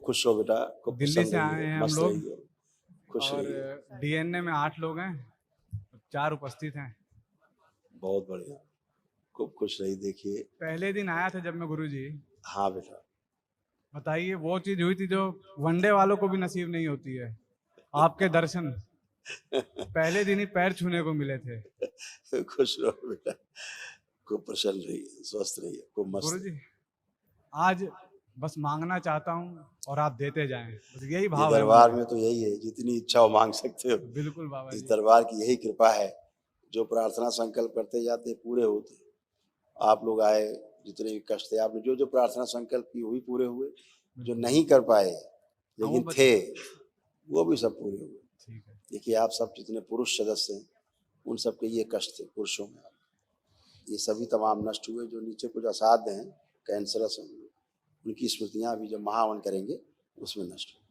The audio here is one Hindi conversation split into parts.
खुश हो बेटा, खूब दिल्ली प्रसन्न से आए रहिए, हैं हम मस्त लोग रहिए, खुश और रहिए। डीएनए में 8 लोग हैं, 4 उपस्थित हैं। बहुत बढ़िया, खूब खुश रहिए। देखिए, पहले दिन आया था जब मैं गुरुजी, हाँ बेटा, बताइए वो चीज हुई थी जो वनडे वालों को भी नसीब नहीं होती है, आपके दर्शन पहले दिन ही पैर छूने को मिले थे। खुश रहो बेटा, खूब प्रसन्न रहिए, स्वस्थ रहिए, खूब मस्त गुरुजी रहिए। आज बस मांगना चाहता हूँ और आप देते जाएं, बस यही ये भाव है मन दरबार में। में तो यही है, जितनी इच्छा हो मांग सकते हो। बिल्कुल बाबा इस जी। दरबार की यही कृपा है, जो प्रार्थना संकल्प करते जाते पूरे होते। आप लोग आए, जितने भी कष्ट थे, आपने जो जो प्रार्थना संकल्प की वही पूरे हुए, जो नहीं कर पाए हाँ, वो लेकिन थे, वो भी सब पूरे हुए। ठीक है। देखिए, आप सब जितने पुरुष सदस्य हैं, उन सब के ये कष्ट थे पुरुषों में, ये सभी तमाम नष्ट हुए। जो नीचे कुछ असाध्य हैं, कैंसरस हैं, उनकी स्मृतियां अभी जब महावन करेंगे उसमें नष्ट होंगी।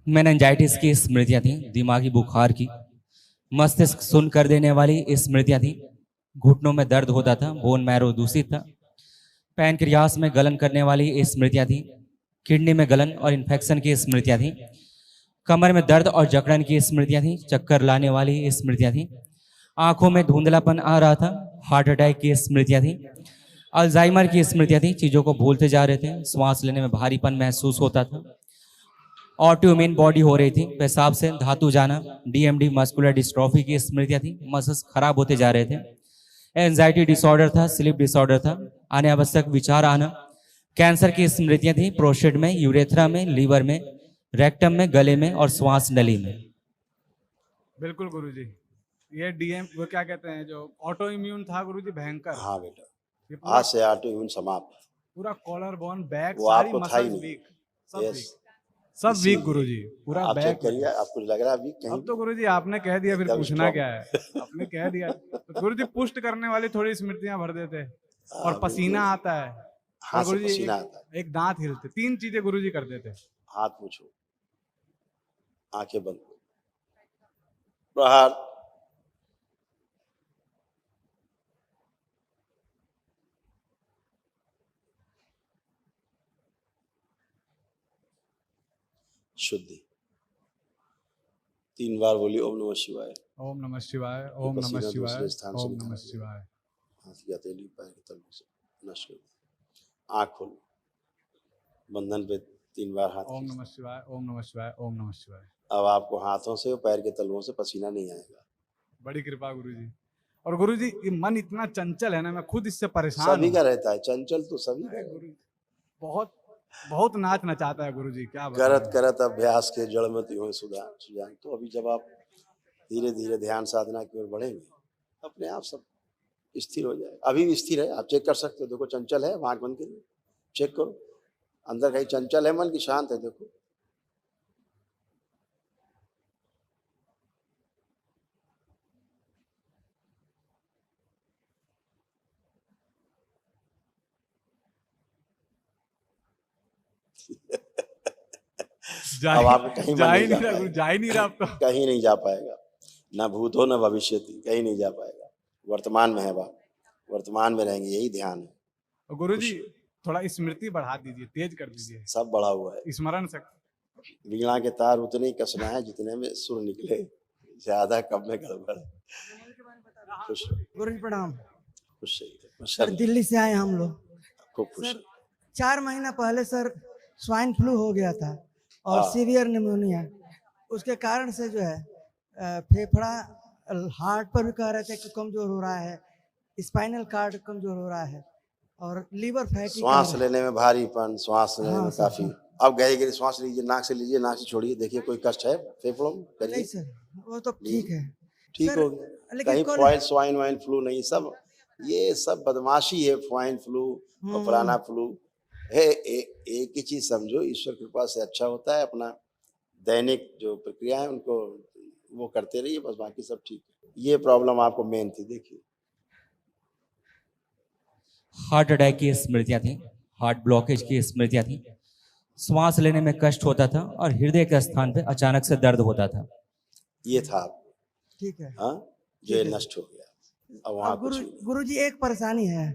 मेनिंजाइटिस की स्मृतियां थी, दिमागी बुखार की, मस्तिष्क सुन्न कर देने वाली स्मृतियां थी, घुटनों में दर्द होता था, बोन मैरो दूषित था, पैनक्रियास में गलन करने वाली स्मृतियां थी, किडनी में गलन और इन्फेक्शन की स्मृतियां थी, कमर में दर्द और जकड़न की स्मृतियां थी, चक्कर लाने वाली स्मृतियां थी, आंखों में धुंधलापन आ रहा था, हार्ट अटैक की स्मृतियां थी, अल्जाइमर की स्मृतियां थी, चीजों को भूलते जा रहे थे, श्वास लेने में भारीपन महसूस होता था, ऑटोइम्यून बॉडी हो रही थी, पेशाब से धातु जाना, डीएमडी मस्कुलर डिस्ट्रॉफी की स्मृतियां थी, मसल्स खराब होते जा रहे थे, एंजाइटी डिसऑर्डर था, स्लीप डिसऑर्डर था, अनावश्यक विचार आना, कैंसर की स्मृतियां थी, प्रोस्टेट में, यूरेथ्रा में, लीवर में, रेक्टम में, गले में और श्वास नली में। बिल्कुल गुरुजी, ये डीएम वो क्या कहते हैं जो ऑटो इम्यून था गुरुजी, भयंकर। हाँ बेटा, ये पूरा आज से ऑटोइम्यून समाप्त। पूरा कॉलर बोन बैक वो सारी आपको था ही मसल्स नहीं। वीक, सब यस, वीक, सब इसीलिए वीक गुरुजी, पूरा आप चेक बैक करिए, में। आपको लग रहा है अभी कहीं अब तो गुरुजी आपने कह दिया, फिर एकदम पूछना strong। क्या है, आपने कह दिया तो गुरुजी पुष्ट करने वाली थोड़ी स्मृतियां भर देते। और हाँ, पसीना बिल्कुल। आता है, हाथ और से गुरुजी पसीना आता है, एक दांत हिलते, 3 चीजें गुरुजी कर देते। हाथ पूछो, आंखें बंद करो, प्रहार। शुद्धि 3 बार बोलिए, ओम नमः शिवाय। ओम नमः शिवाय, ये ओम नमः पसीना शिवाय, दूसरे स्थान से ओम निकाला नमः गया, शिवाय। हाथ की हथेली पैर के तलवों से नष्ट कर दिया। आँख खोलो, बंधन पे 3 बार हाथ ओम खींच। नमः शिवाय, ओम नमः शिवाय, ओम नमः शिवाय। अब आपको हाथों से और पैर के तलवों से पसीना नहीं आएगा। बड़ी कृपा गुरुजी। और गुरुजी ये मन इतना चंचल है ना, मैं खुद इससे परेशान सभी हूँ। का रहता है, चंचल तो सभी का रहता है। गुरु बहुत बहुत नाच नचाता है गुरुजी, क्या करत बताऊं। करत अभ्यास के जड़ में त्यों सुजान। तो अभी जब आप धीरे धीरे ध्यान साधना की ओर बढ़ेंगे, अपने आप सब स्थिर हो जाए। अभी भी स्थिर है, आप चेक कर सकते हो, देखो चंचल है, आंख बंद करिए, चेक करो अंदर कहीं चंचल है मन की शांत है, देखो। अब आपको कहीं जा मन ही नहीं जा नहीं रहा गुरु, जा ही नहीं रहा अब तो। कहीं नहीं जा पाएगा, ना भूत हो ना भविष्य, कहीं नहीं जा पाएगा। वर्तमान में है बात, वर्तमान में रहेंगे, यही ध्यान है। गुरुजी थोड़ा स्मृति बढ़ा दीजिए, तेज कर दीजिए, सब बढ़ा हुआ है। स्मरण शक्ति। वीणा के तार उतने ही कसना है जितने में सुर निकले, ज्यादा कब में गड़बड़। खुश गुरु जी प्रणाम। खुश रहिए, सर दिल्ली से आए हम लोग। खूब खुश सर 4 महीना पहले सर स्वाइन फ्लू हो गया था और हाँ। सीवियर निमोनिया, उसके कारण से जो है फेफड़ा हार्ट पर भी कह रहे थे कि कमजोर हो रहा है, स्पाइनल कार्ड कमजोर हो रहा है और लीवर फैटी। श्वास लेने में भारीपन, श्वास लेने में सर, काफी। अब गए गिरे श्वास लीजिए, नाक से लीजिए, नाक से छोड़िए, देखिए कोई कष्ट है फेफड़ों में, नहीं करिए, सर, वो तो ठीक है। ठीक सर, हो गया। लेकिन कहीं कल फॉइल स्वाइन वाइन फ्लू नहीं, सब ये सब बदमाशी है। स्वाइन फ्लू और फलाना फ्लू है, एक ही चीज समझो, ईश्वर कृपा से अच्छा होता है। अपना दैनिक जो प्रक्रिया है उनको वो करते रहिए, बस बाकी सब ठीक है। ये प्रॉब्लम आपको मेन थी, देखिए। हार्ट अटैक की स्मृतियां थी, हार्ट ब्लॉकेज की स्मृतियां थी, श्वास लेने में कष्ट होता था और हृदय के स्थान पे अचानक से दर्द होता था। ये था ठीक है। हाँ, जो ये नष्ट हो गया। अब वहाँ कुछ भी नहीं। गुरु जी एक परेशानी है,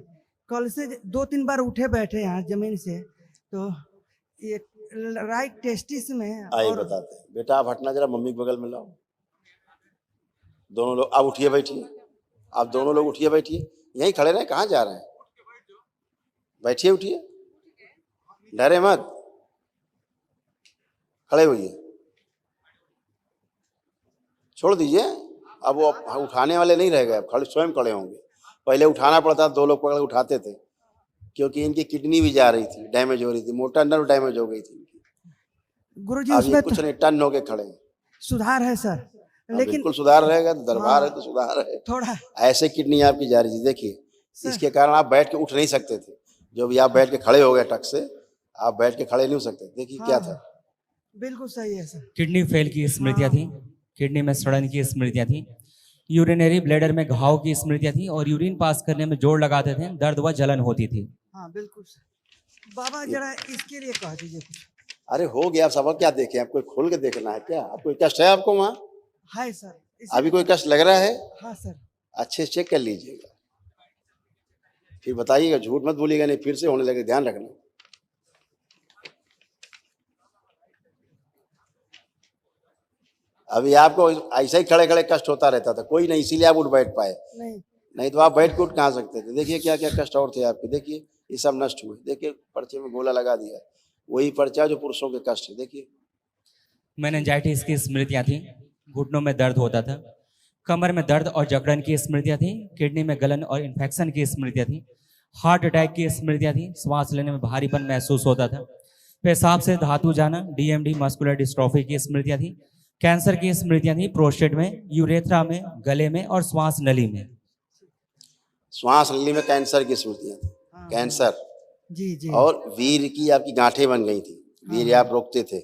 कल से 2-3 बार उठे बैठे यहाँ जमीन से, तो ये राइट टेस्टिस में आइए और बताते हैं। बेटा आप हटना जरा, मम्मी के बगल में लाओ। दोनों लोग आप उठिए बैठिए, आप दोनों लोग उठिए बैठिए, यहीं खड़े रहे, कहाँ जा रहे हैं? बैठिए उठिए, डरे मत, खड़े होइए, छोड़ दीजिए। अब वो उठाने वाले नहीं रह गए, अब खड़े स्वयं खड़े होंगे। पहले उठाना पड़ता, 2 लोग पकड़ के उठाते थे, क्योंकि इनकी किडनी भी जा रही थी, डैमेज हो रही थी, मोटा नर्व डैमेज हो गई थी इनकी। गुरुजी अब ये उसमें कुछ तो नहीं, टन होके खड़े हैं। सुधार है सर, हाँ, लेकिन बिल्कुल सुधार रहेगा, तो दरबार है हाँ, तो सुधार है। थोड़ा ऐसे किडनी आपकी जा रही थी, देखिए सर इसके कारण आप बैठ के उठ नहीं सकते थे। जो भी आप बैठ के खड़े हो गए टक से, आप बैठ के खड़े नहीं हो सकते। देखिए क्या हाँ, था, बिल्कुल सही है सर। किडनी फेल की स्मृतियां थी, किडनी में सड़न की स्मृतियां थी, यूरिनरी ब्लैडर में घाव की स्मृतियां थी, और यूरिन पास करने में जोर लगाते थे, दर्द व जलन होती थी। हाँ बिल्कुल सर। बाबा जरा इसके लिए कह दीजिए कुछ। अरे हो गया, आप सबक क्या देखें, आपको खोल के देखना है क्या? आप कोई कष्ट है आपको वहाँ? हाय सर, अभी कोई कष्ट लग रहा है? हाँ सर। अच्छे से चेक कर लीजिएगा, फिर बताइएगा, झूठ मत बोलिएगा, नहीं फिर से होने लगे, ध्यान रखना। अभी आपको ऐसा ही खड़े खड़े कष्ट होता रहता था, कोई नहीं, इसीलिए आप उठ बैठ पाए, नहीं नहीं तो आप बैठ के उठ कहाँ सकते थे। देखिए क्या क्या कष्ट और थे आपके, देखिए ये सब नष्ट हुए। देखिए पर्चे में गोला लगा दिया, वही पर्चा जो पुरुषों के कष्ट है। देखिए मेनिंजाइटिस की स्मृतियां थी, घुटनों में दर्द होता था, कमर में दर्द और जकड़न की स्मृतियां थी, किडनी में गलन और इन्फेक्शन की स्मृतियां थी, हार्ट अटैक की स्मृतियां थी, श्वास लेने में भारीपन महसूस होता था, पेशाब से धातु जाना, डीएमडी मस्कुलर डिस्ट्रॉफी की स्मृतियां थी, कैंसर की स्मृतियां थी, प्रोस्टेट में, यूरेथ्रा में, गले में और श्वास नली में। श्वास नली में कैंसर की स्मृतियां थी, हाँ, कैंसर, जी जी और वीर की आपकी गांठें बन गई थी, वीर आप रोकते थे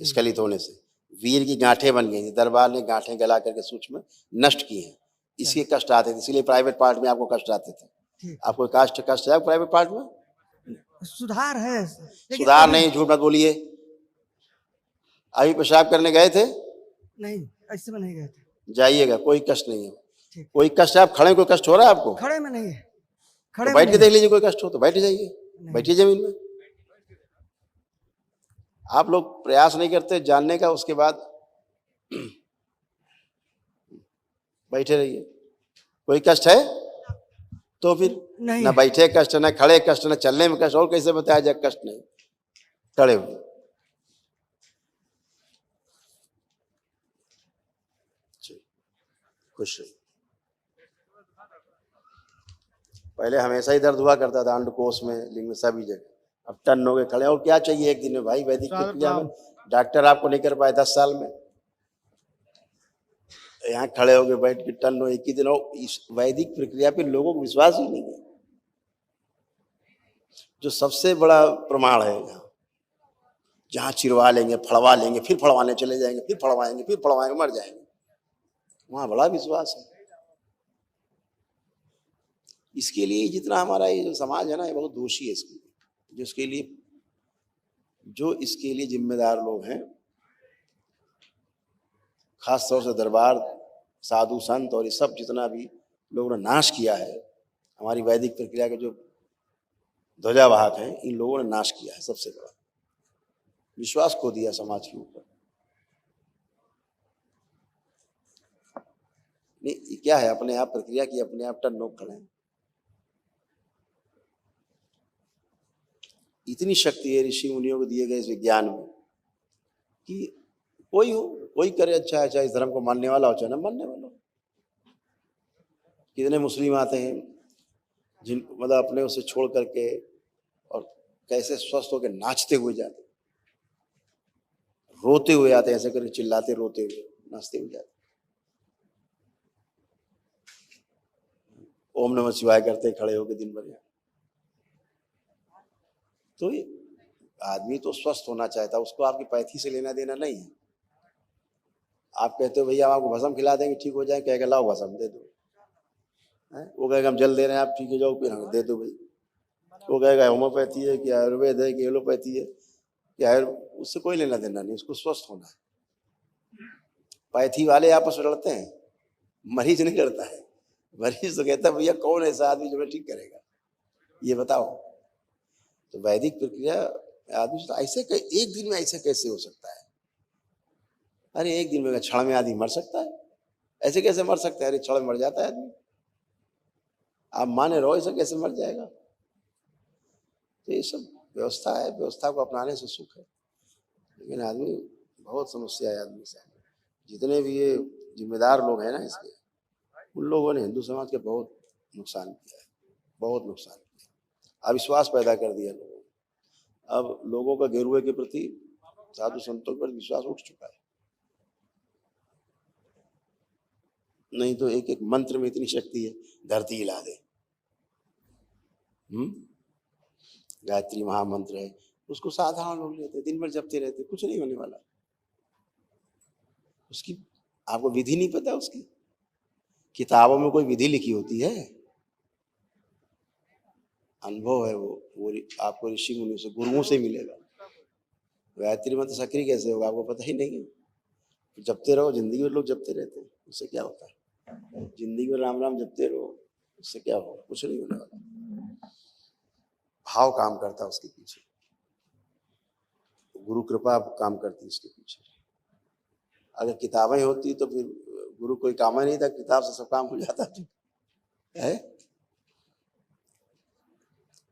स्खलित होने से, वीर की गांठें बन गई थी, दरबार ने गांठें गला करके सूक्ष्म नष्ट की हैं, इसके कष्ट आते थे, इसीलिए प्राइवेट पार्ट में आपको कष्ट आते थे। ठीक, आपको कष्ट कष्ट है प्राइवेट पार्ट में? सुधार है लेकिन सुधार अभी- नहीं, झूठ मत बोलिए। अभी पेशाब करने गए थे, नहीं ऐसे में नहीं गए थे। जाइएगा, कोई कष्ट नहीं है। ठीक। कोई कष्ट है, आप खड़े, कोई कष्ट हो रहा है आपको? खड़े में नहीं है, तो खड़े में बैठ के नहीं। देख लीजिए, कोई कष्ट हो तो बैठ जाइए, नहीं। बैठिए जमीन में। आप लोग प्रयास नहीं करते जानने का, उसके बाद बैठे रहिए। कोई कष्ट है तो फिर नहीं ना है। बैठे कष्ट, ना खड़े कष्ट, ना चलने में कष्ट, और कैसे बताया जाए कष्ट नहीं? खड़े हुए, खुश रहिए। पहले हमेशा ही दर्द हुआ करता था, अंडकोश में, लिंग में, सभी जगह, अब टन हो गए खड़े। और क्या चाहिए एक दिन में भाई, वैदिक प्रक्रिया में डॉक्टर आपको नहीं कर पाए 10 साल में, यहाँ खड़े हो गए बैठ के टन हो एक ही दिन हो। इस वैदिक प्रक्रिया पे लोगों को विश्वास ही नहीं है, जो सबसे बड़ा प्रमाण है। यहाँ जहाँ चिरवा लेंगे, फड़वा लेंगे, फिर फड़वाने चले जाएंगे, फिर फड़वाएंगे, फिर फड़वाएंगे, मर जाएंगे, वहाँ बड़ा विश्वास है। इसके लिए जितना हमारा ये जो समाज है ना, ये बहुत दोषी है इसके लिए, जो इसके लिए जिम्मेदार लोग हैं, खास तौर से दरबार, साधु संत और ये सब जितना भी लोगों ने नाश किया है, हमारी वैदिक प्रक्रिया के जो ध्वजावाहक हैं, इन लोगों ने नाश किया है। सबसे बड़ा विश्वास खो दिया समाज के ऊपर। नहीं, ये क्या है, अपने आप प्रक्रिया की अपने आप टन लोग खड़े हैं। इतनी शक्ति है ऋषि मुनियों को दिए गए इस विज्ञान में कि कोई हो, कोई करे अच्छा है, चाहे इस धर्म को मानने वाला हो चाहे न मानने वाला हो। कितने मुस्लिम आते हैं जिन मतलब अपने उसे छोड़ करके, और कैसे स्वस्थ होकर नाचते हुए जाते, रोते हुए आते, ऐसे करके चिल्लाते, रोते हुए, नाचते हुए जाते, ओम नमः शिवाय करते खड़े होकर दिन भर। तो ये आदमी तो स्वस्थ होना चाहता है, उसको आपकी पैथी से लेना देना नहीं है। आप कहते हो भैया हम आपको भस्म खिला देंगे ठीक हो जाए, कहेगा लाओ भस्म दे दो, वो कहेगा हम जल दे रहे हैं आप ठीक हो जाओ, फिर दे दो भाई। वो कहेगा होम्योपैथी है कि आयुर्वेद है कि एलोपैथी है कि उससे कोई लेना देना नहीं, उसको स्वस्थ होना है। पैथी वाले आपस में लड़ते हैं, मरीज नहीं लड़ता है। मरीज तो कहता है भैया कौन ऐसा आदमी जो मैं ठीक करेगा, ये बताओ। तो वैदिक प्रक्रिया आदमी सोचता, एक दिन में ऐसे कैसे हो सकता है? अरे एक दिन में क्षण में आदमी मर सकता है, ऐसे कैसे मर सकता है? अरे क्षण में मर जाता है आदमी। आप माने रहो ऐसा कैसे मर जाएगा? तो ये सब व्यवस्था है, व्यवस्था को अपनाने से सुख है। लेकिन आदमी बहुत समस्या है आदमी से। जितने भी ये जिम्मेदार लोग हैं ना इसके, उन लोगों ने हिंदू समाज के बहुत नुकसान किया है, बहुत नुकसान किया। अविश्वास पैदा कर दिया लोगों ने। अब लोगों का गेरुए के प्रति, साधु संतों पर विश्वास उठ चुका है। नहीं तो एक एक मंत्र में इतनी शक्ति है, धरती हिला दे। गायत्री महामंत्र है, उसको साधारण लोग लेते, दिन भर जपते रहते, कुछ नहीं होने वाला। उसकी आपको विधि नहीं पता, उसकी किताबों में कोई विधि लिखी होती है? अनुभव है वो आपको ऋषि मुनि से, गुरुओं से मिलेगा। गायत्री मंत्र सक्रिय कैसे होगा आपको पता ही नहीं है। जपते रहो, जिंदगी में लोग जपते रहते हैं, उससे क्या होता है? जिंदगी में राम राम जपते रहो, उससे क्या होगा? कुछ नहीं होने वाला। भाव काम करता है उसके पीछे, गुरु कृपा काम करती है इसके पीछे। अगर किताबें होती तो फिर गुरु कोई काम ही नहीं था, किताब से सब काम हो जाता है।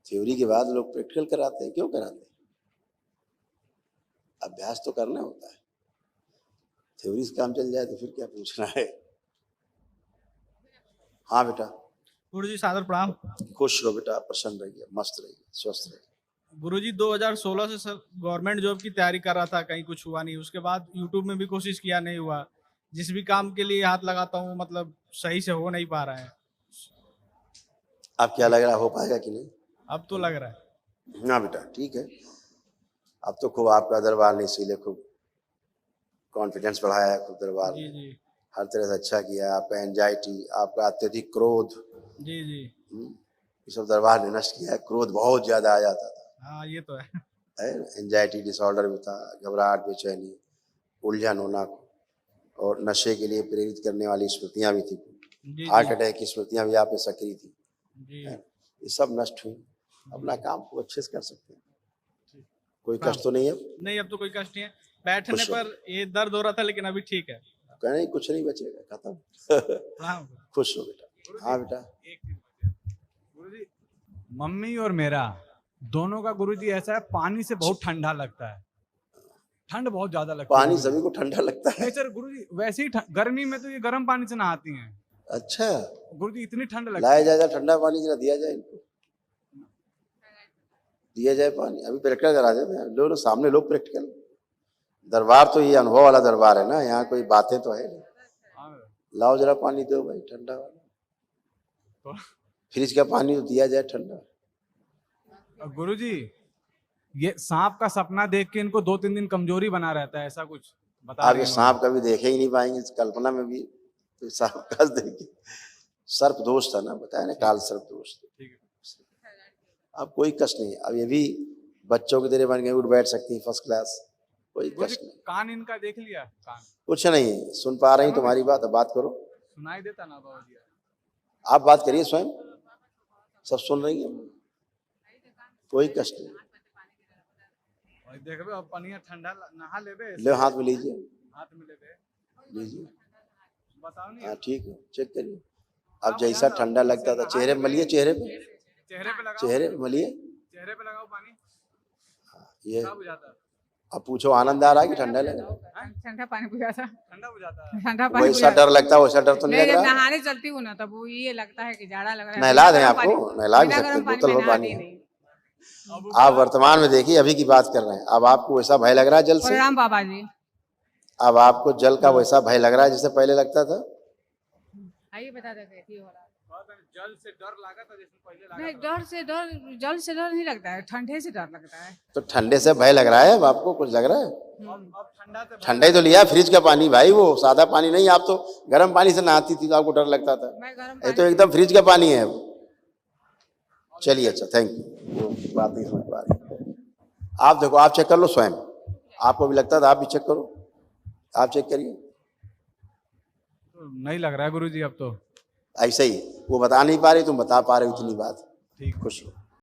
थ्योरी के बाद लोग प्रैक्टिकल कराते हैं, क्यों कराते हैं? अभ्यास तो करना होता है। थ्योरी से काम चल जाए तो फिर क्या पूछना है। हाँ बेटा। गुरुजी सादर प्रणाम। खुश रहो बेटा, प्रसन्न रहिए, मस्त रहिए, स्वस्थ रहिए। गुरुजी 2016 से सर गवर्नमेंट जॉब की तैयारी कर रहा था, कहीं कुछ हुआ नहीं। उसके बाद यूट्यूब में भी कोशिश किया, नहीं हुआ। जिस भी काम के लिए हाथ लगाता हूँ मतलब सही से हो नहीं पा रहा है। अब क्या लग रहा है, हो पाएगा कि नहीं? अब तो लग रहा है। हाँ बेटा ठीक है। अब तो खूब आपका दरबार ने इसीलिए खूब कॉन्फिडेंस बढ़ाया है, खूब दरबार जी ने जी हर तरह से अच्छा किया। आपका एंजाइटी, आपका अत्यधिक क्रोध, जी जी। ये सब दरबार ने नष्ट किया है। क्रोध बहुत ज्यादा आ जाता था, हाँ ये तो है। एंजाइटी डिसऑर्डर भी था, घबराहट, बेचैनी, उलझन होना, और नशे के लिए प्रेरित करने वाली स्मृतियां भी थी। जी हार्ट जी अटैक की स्मृतियां भी आप में सक्रिय थी। जी। ये सब नष्ट हुई। अपना काम को अच्छे से कर सकते हैं, कोई हाँ। कष्ट तो नहीं है। नहीं अब तो कोई कष्ट नहीं है। बैठने खुश हो। पर ये दर्द हो रहा था, लेकिन अभी ठीक है। नहीं कुछ नहीं बचेगा, खत्म। प्रणाम। खुश हो बेटा। हाँ बेटा। एक चीज गुरुजी, मम्मी और मेरा दोनों का गुरुजी ऐसा है, पानी से बहुत ठंडा लगता है, ठंड बहुत ज्यादा लगती है। पानी सभी को ठंडा लगता है। नहीं सर गुरुजी, वैसे ही गर्मी में तो ये गर्म पानी से नहाती हैं। अच्छा, गुरुजी इतनी ठंड लगती लाया है। जाए ठंडा पानी, जरा दिया जाए इनको, दिया जाए पानी। अभी प्रैक्टिकल करा दे लोग सामने, लोग प्रैक्टिकल। दरबार तो ये अनुभव वाला दरबार है ना, यहाँ कोई बातें तो है नहीं। हाँ, लाओ जरा पानी दो भाई, ठंडा वाला। तो फ्रिज का पानी तो दिया जाए ठंडा। गुरुजी, ये सांप का सपना देख के इनको 2-3 दिन कमजोरी बना रहता है, ऐसा कुछ बता आप रही ये हैं सांप कभी देखे ही नहीं पाएंगे, कल्पना में भी तो सांप का देखे। सर्प दोष था ना, बताया ना, काल सर्प दोष। ठीक है। अब कोई कष्ट नहीं है। अब ये भी बच्चों की तरह बन गए, उठ बैठ सकती है फर्स्ट क्लास, कोई गुरुजी, कष्ट नहीं। कान इनका देख लिया? कान कुछ नहीं, सुन पा रही तुम्हारी बात, अब बात करो। सुनाई देता ना बाबा जी? आप बात करिए स्वयं, सब सुन रही है, कोई कष्ट नहीं। और देखबे अब पानी ठंडा नहा लेबे, ले हाथ में लीजिए, हाथ में लेबे, लीजिए। बताओ नहीं। हाँ ठीक है, चेक करिए। अब जैसा ठंडा लगता था, चेहरे पे मलिए, चेहरे पे, चेहरे पे लगाओ, चेहरे पे मलिए। चेहरे पे लगाओ पानी, ये ठंडा हो जाता है। अब पूछो, आनंद आ रहा है कि ठंडा लग रहा है? ठंडा पानी बुझा था। ठंडा हो जाता है। ठंडा पानी वैसा डर लगता है, वैसा डर तो नहीं मैं लग जब रहा? नहाने चलती हूँ ना, तब वो ये लगता है कि जाड़ा लग रहा है। नहला दें बिना आपको, गर्म पानी- नहला भी बिना सकते गर्म हैं, पानी बोतल में में पानी नहाती है। नहीं। आप वर्तमान में देखिए, अभी की बात कर रहे हैं। अब आपको वैसा भय लग रहा है जल से? प्रणाम बाबा जी। अब आपको जल का वैसा भय लग रहा है जैसे पहले लगता था? आइए बता दे कैसी हो रहा है। जल से डर लगा था जैसे पहले लगा नहीं, था। जल से डर नहीं लगता है, ठंडे से डर लगता है। तो ठंडे से भय लग रहा है? अब आपको कुछ लग रहा है? अब ठंडा से ठंडा ही तो लिया, फ्रिज का पानी भाई, वो सादा पानी नहीं। आप तो गर्म पानी से नहाती थी तो आपको डर लगता था, मैं गर्म ये तो एकदम फ्रिज का पानी है। चलिए अच्छा, थैंक यू। वो बात नहीं समझ पा रही। आप देखो, आप चेक कर लो स्वयं, आपको भी लगता था, आप भी चेक करो, आप चेक करिए। नहीं लग रहा है गुरुजी अब तो। ऐसे ही वो बता नहीं पा रही, तुम बता पा रहे हो, इतनी बात। ठीक। खुश हो।